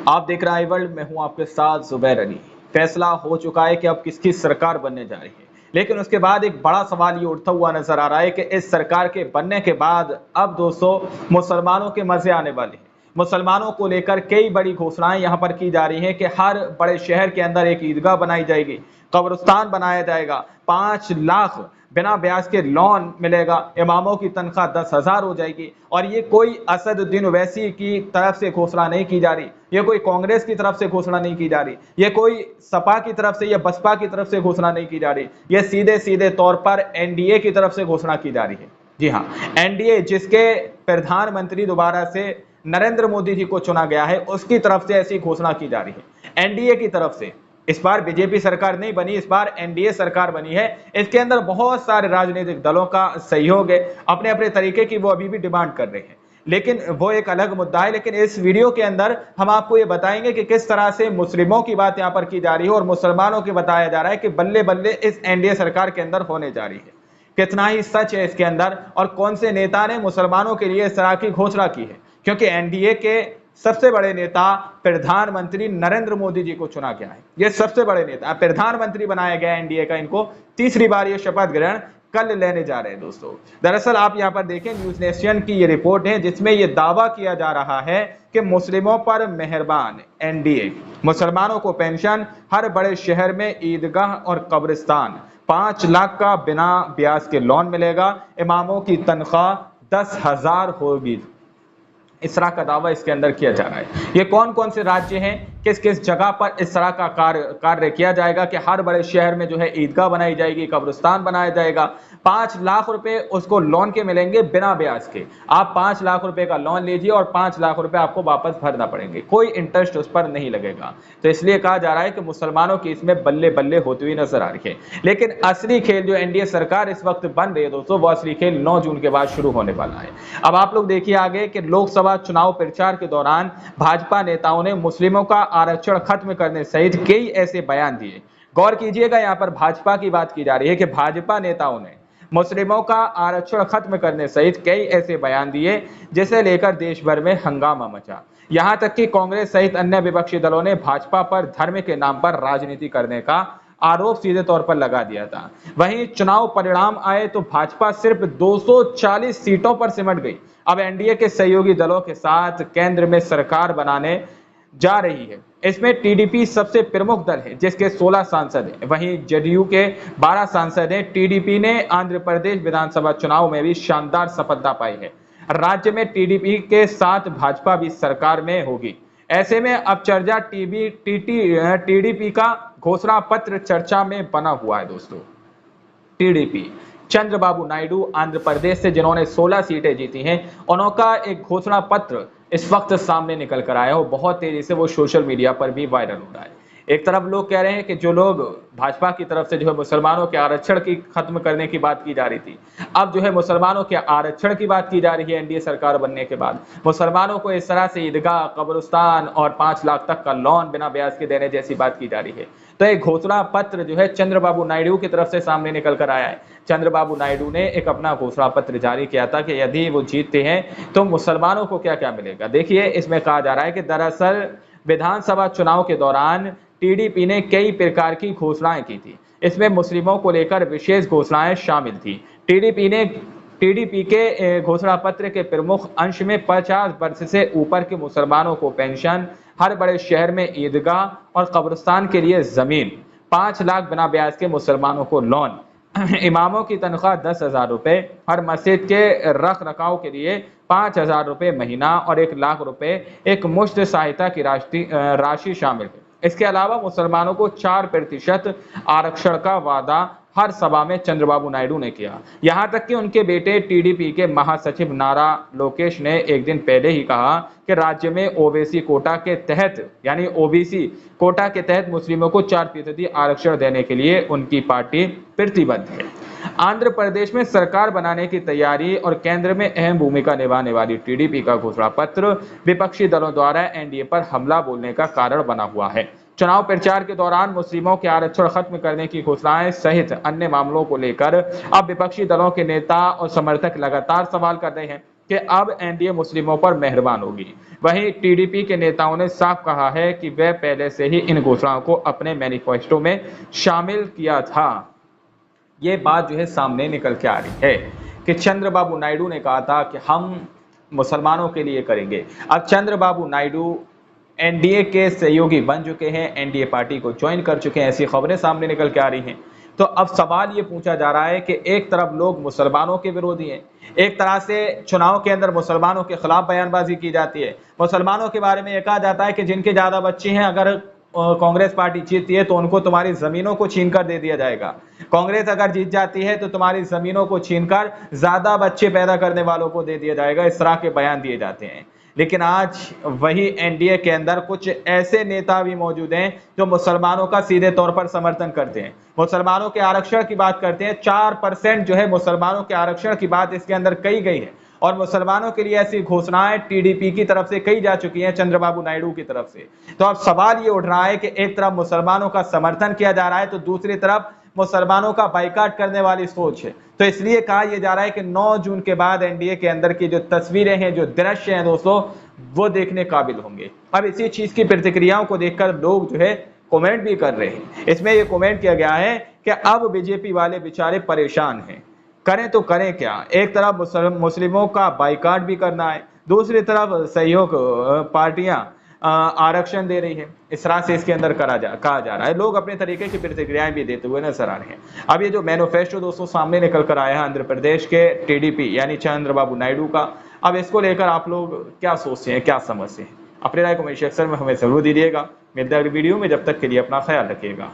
आप देख रहे हैं वर्ल्ड, मैं हूं आपके साथ जुबैर अली। फैसला हो चुका है कि अब किसकी सरकार बनने जा रही है, लेकिन उसके बाद एक बड़ा सवाल ये उठता हुआ नजर आ रहा है कि इस सरकार के बनने के बाद अब दोस्तों मुसलमानों के मजे आने वाले हैं। मुसलमानों को लेकर कई बड़ी घोषणाएं यहां पर की जा रही हैं कि हर बड़े शहर के अंदर एक ईदगाह बनाई जाएगी, कब्रिस्तान बनाया जाएगा, 5 लाख बिना ब्याज के लोन मिलेगा, इमामों की तनख्वाह 10,000 हो जाएगी। और ये कोई असदुद्दीन ओवैसी की तरफ से घोषणा नहीं की जा रही, ये कोई कांग्रेस की तरफ से घोषणा नहीं की जा रही, ये कोई सपा की तरफ से या बसपा की तरफ से घोषणा नहीं की जा रही, ये सीधे सीधे तौर पर एनडीए की तरफ से घोषणा की जा रही है। जी हाँ, एनडीए जिसके प्रधानमंत्री दोबारा से नरेंद्र मोदी जी को चुना गया है, उसकी तरफ से ऐसी घोषणा की जा रही है। एनडीए की तरफ से इस बार बीजेपी सरकार नहीं बनी, इस बार एनडीए सरकार बनी है। इसके अंदर बहुत सारे राजनीतिक दलों का सहयोग है, अपने अपने तरीके की वो अभी भी डिमांड कर रहे हैं, लेकिन वो एक अलग मुद्दा है। लेकिन इस वीडियो के अंदर हम आपको ये बताएंगे कि किस तरह से मुस्लिमों की बात यहाँ पर की जा रही है और मुसलमानों की बताया जा रहा है कि बल्ले बल्ले इस एनडीए सरकार के अंदर होने जा रही है। कितना ही सच है इसके अंदर और कौन से नेता ने मुसलमानों के लिए इस तरह की घोषणा की है, क्योंकि एनडीए के सबसे बड़े नेता प्रधानमंत्री नरेंद्र मोदी जी को चुना गया है। ये सबसे बड़े नेता, प्रधानमंत्री बनाया गया एनडीए का, इनको तीसरी बार ये शपथ ग्रहण कल लेने जा रहे हैं दोस्तों। दरअसल आप यहां पर देखें, न्यूज नेशन की ये रिपोर्ट है जिसमें ये दावा किया जा रहा है कि मुस्लिमों पर मेहरबान एनडीए, मुसलमानों को पेंशन, हर बड़े शहर में ईदगाह और कब्रिस्तान, 5 लाख का बिना ब्याज के लोन मिलेगा, इमामों की तनख्वाह 10,000 होगी। इस तरह का दावा इसके अंदर किया जा रहा है। ये कौन कौन से राज्य हैं, किस किस जगह पर इस तरह का कार्य किया जाएगा कि हर बड़े शहर में जो है ईदगाह बनाई जाएगी, कब्रिस्तान बनाया जाएगा, 5 लाख रुपए उसको लोन के मिलेंगे बिना ब्याज के। आप 5 लाख रुपए का लोन लीजिए और 5 लाख रुपए आपको वापस भरना पड़ेंगे, कोई इंटरेस्ट उस पर नहीं लगेगा। तो इसलिए कहा जा रहा है कि मुसलमानों की इसमें बल्ले बल्ले होती हुई नजर आ रही है। लेकिन असली खेल जो एनडीए सरकार इस वक्त बन रही है दोस्तों, वो असली खेल 9 जून के बाद शुरू होने वाला है। अब आप लोग देखिए आगे कि लोकसभा चुनाव प्रचार के दौरान भाजपा नेताओं ने मुस्लिमों का आरक्षण खत्म करने सहित कई ऐसे बयान दिए। गौर कीजिएगा, यहां पर भाजपा की बात की जा रही है कि भाजपा नेताओं ने मुस्लिमों का आरक्षण खत्म करने सहित कई ऐसे बयान दिए जिसे लेकर देश भर में हंगामा मचा। यहां तक कि कांग्रेस सहित अन्य विपक्षी दलों ने भाजपा पर धर्म के नाम पर राजनीति करने का आरोप सीधे तौर पर लगा दिया था। वहीं चुनाव परिणाम आए तो भाजपा सिर्फ 240 सीटों पर सिमट गई। अब एनडीए के सहयोगी दलों के साथ केंद्र में सरकार बनाने जा रही है। इसमें टीडीपी सबसे प्रमुख दल है जिसके 16 सांसद हैं, वहीं जदयू के 12 सांसद हैं। टीडीपी ने आंध्र प्रदेश विधानसभा चुनाव में भी शानदार सफलता पाई है। राज्य में टीडीपी के साथ भाजपा भी सरकार में होगी। ऐसे में अब चर्चा टीडीपी का घोषणा पत्र चर्चा में बना हुआ है दोस्तों। टीडीपी, चंद्रबाबू नायडू आंध्र प्रदेश से जिन्होंने 16 सीटें जीती हैं, उनका एक घोषणा पत्र इस वक्त सामने निकल कर आया है। बहुत तेजी से वो सोशल मीडिया पर भी वायरल हो रहा है। एक तरफ लोग कह रहे हैं कि जो लोग भाजपा की तरफ से जो है मुसलमानों के आरक्षण की खत्म करने की बात की जा रही थी, अब जो है मुसलमानों के आरक्षण की बात की जा रही है। एनडीए सरकार बनने के बाद मुसलमानों को इस तरह से ईदगाह, कब्रिस्तान और 5 लाख तक का लोन बिना ब्याज के देने जैसी बात की जा रही है। तो एक घोषणा पत्र जो है चंद्रबाबू नायडू की तरफ से सामने निकल कर आया है। चंद्रबाबू नायडू ने एक अपना घोषणा पत्र जारी किया था कि यदि वो जीतते हैं तो मुसलमानों को क्या क्या मिलेगा। देखिए, इसमें कहा जा रहा है कि दरअसल विधानसभा चुनाव के दौरान टीडीपी ने कई प्रकार की घोषणाएं की थी। इसमें मुस्लिमों को लेकर विशेष घोषणाएं शामिल थी। टीडीपी के घोषणा पत्र के प्रमुख अंश में 50 वर्ष से ऊपर के मुसलमानों को पेंशन, हर बड़े शहर में ईदगाह और कब्रिस्तान के लिए जमीन, 5 लाख बिना ब्याज के मुसलमानों को लोन, इमामों की तनख्वाह 10,000 रुपए, हर मस्जिद के रख रखाव के लिए 5,000 रुपए महीना और 1 लाख रुपए एक मुश्त सहायता की राशि शामिल है। इसके अलावा मुसलमानों को 4% आरक्षण का वादा हर सभा में चंद्रबाबू नायडू ने किया। यहां तक कि उनके बेटे टीडीपी के महासचिव नारा लोकेश ने एक दिन पहले ही कहा कि राज्य में ओबीसी कोटा के तहत, यानी ओबीसी कोटा के तहत मुस्लिमों को 4% आरक्षण देने के लिए उनकी पार्टी प्रतिबद्ध है। आंध्र प्रदेश में सरकार बनाने की तैयारी और केंद्र में अहम भूमिका निभाने वाली टीडीपी का घोषणा पत्र विपक्षी दलों द्वारा एनडीए पर हमला बोलने का कारण बना हुआ है। चुनाव प्रचार के दौरान मुस्लिमों के आरक्षण खत्म करने की घोषणाएं सहित अन्य मामलों को लेकर अब विपक्षी दलों के नेता और समर्थक लगातार सवाल कर रहे हैं। कि अब एनडीए मुस्लिमों पर मेहरबान होगी। वहीं टीडीपी के नेताओं ने साफ कहा है कि वह पहले से ही इन घोषणाओं को अपने मैनिफेस्टो में शामिल किया था। ये बात जो है सामने निकल के आ रही है कि चंद्रबाबू नायडू ने कहा था कि हम मुसलमानों के लिए करेंगे। अब चंद्रबाबू नायडू एनडीए के सहयोगी बन चुके हैं, एनडीए पार्टी को ज्वाइन कर चुके हैं, ऐसी खबरें सामने निकल के आ रही हैं। तो अब सवाल ये पूछा जा रहा है कि एक तरफ लोग मुसलमानों के विरोधी हैं, एक तरह से चुनाव के अंदर मुसलमानों के खिलाफ बयानबाजी की जाती है। मुसलमानों के बारे में यह कहा जाता है कि जिनके ज्यादा बच्चे हैं, अगर कांग्रेस पार्टी जीतती है तो उनको तुम्हारी जमीनों को छीनकर दे दिया जाएगा। कांग्रेस अगर जीत जाती है तो तुम्हारी जमीनों को छीनकर ज्यादा बच्चे पैदा करने वालों को दे दिया जाएगा। इस तरह के बयान दिए जाते हैं। लेकिन आज वही एनडीए के अंदर कुछ ऐसे नेता भी मौजूद हैं जो मुसलमानों का सीधे तौर पर समर्थन करते हैं, मुसलमानों के आरक्षण की बात करते हैं। 4% जो है मुसलमानों के आरक्षण की बात इसके अंदर कही गई है और मुसलमानों के लिए ऐसी घोषणाएं टीडीपी की तरफ से कही जा चुकी हैं, चंद्रबाबू नायडू की तरफ से। तो अब सवाल ये उठ रहा है कि एक तरफ मुसलमानों का समर्थन किया जा रहा है तो दूसरी तरफ मुसलमानों का बाइकाट करने वाली सोच है। तो इसलिए कहा यह जा रहा है कि 9 जून के बाद एनडीए के अंदर की जो तस्वीरें हैं, जो दृश्य हैं दोस्तों, वो देखने काबिल होंगे। अब इसी चीज की प्रतिक्रियाओं को देखकर लोग जो है कमेंट भी कर रहे हैं। इसमें यह कमेंट किया गया है कि अब बीजेपी वाले बेचारे परेशान हैं, करें तो करें क्या। एक तरफ मुस्लिमों का बाइकाट भी करना है, दूसरी तरफ सहयोग पार्टियां आरक्षण दे रही है। इस तरह से इसके अंदर कहा जा रहा है। लोग अपने तरीके की प्रतिक्रियाएं भी देते हुए नजर आ रहे हैं। अब ये जो मैनिफेस्टो दोस्तों सामने निकल कर आया है आंध्र प्रदेश के टीडीपी यानी चंद्रबाबू नायडू का, अब इसको लेकर आप लोग क्या सोचते हैं, क्या समझते हैं? अपनी राय कमेंट सेक्शन में हमें जरूर दीजिएगा। मिलते हैं अगली वीडियो में, जब तक के लिए अपना ख्याल रखिएगा।